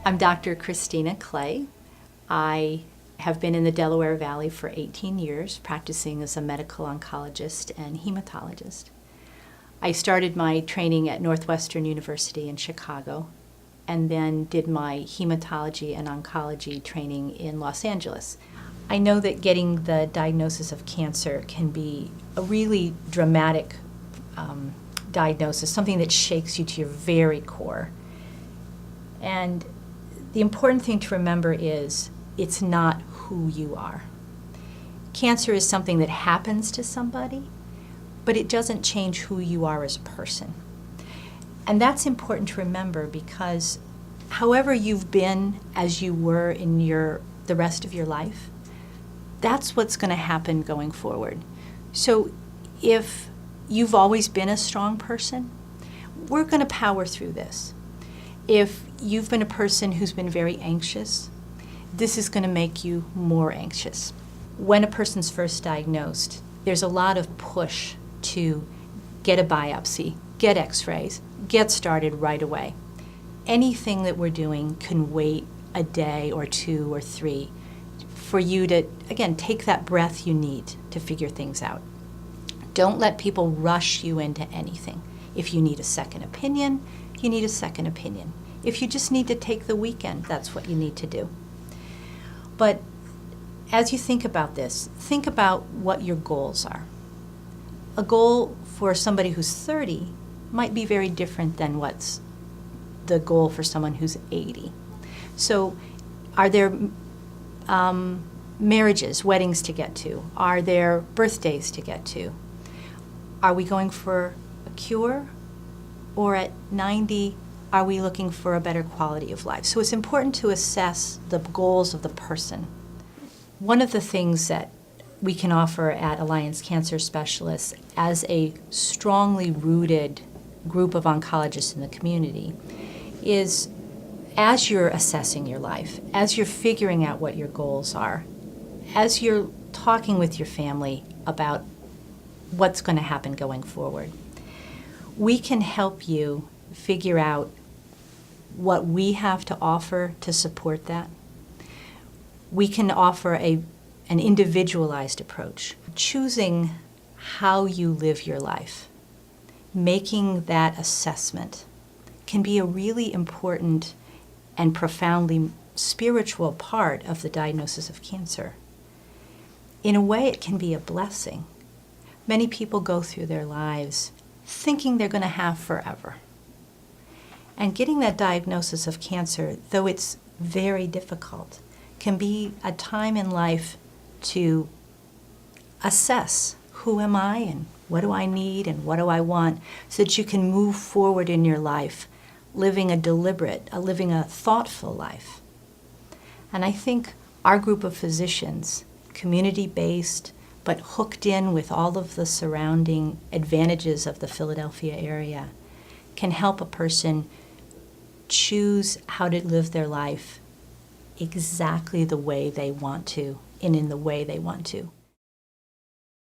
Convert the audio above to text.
I'm Dr. Christina Clay. I have been in the Delaware Valley for 18 years, practicing as a medical oncologist and hematologist. I started my training at Northwestern University in Chicago, and then did my hematology and oncology training in Los Angeles. I know that getting the diagnosis of cancer can be a really dramatic diagnosis, something that shakes you to your very core. And the important thing to remember is it's not who you are. Cancer is something that happens to somebody, but it doesn't change who you are as a person. And that's important to remember, because however you've been as you were in the rest of your life, that's what's going to happen going forward. So if you've always been a strong person, we're going to power through this. If you've been a person who's been very anxious, this is going to make you more anxious. When a person's first diagnosed, there's a lot of push to get a biopsy, get x-rays, get started right away. Anything that we're doing can wait a day or two or three for you to, again, take that breath you need to figure things out. Don't let people rush you into anything. If you need a second opinion, you need a second opinion. If you just need to take the weekend, that's what you need to do. But as you think about this, think about what your goals are. A goal for somebody who's 30 might be very different than what's the goal for someone who's 80. So are there marriages, weddings to get to? Are there birthdays to get to? Are we going for a cure? Or at 90, are we looking for a better quality of life? So it's important to assess the goals of the person. One of the things that we can offer at Alliance Cancer Specialists as a strongly rooted group of oncologists in the community is, as you're assessing your life, as you're figuring out what your goals are, as you're talking with your family about what's going to happen going forward, we can help you figure out what we have to offer to support that. We can offer an individualized approach, choosing how you live your life. Making that assessment can be a really important and profoundly spiritual part of the diagnosis of cancer. In a way, it can be a blessing. Many people go through their lives thinking they're going to have forever. And getting that diagnosis of cancer, though it's very difficult, can be a time in life to assess, who am I and what do I need and what do I want, so that you can move forward in your life, living a thoughtful life. And I think our group of physicians, community-based, but hooked in with all of the surrounding advantages of the Philadelphia area, can help a person choose how to live their life exactly the way they want to and in the way they want to.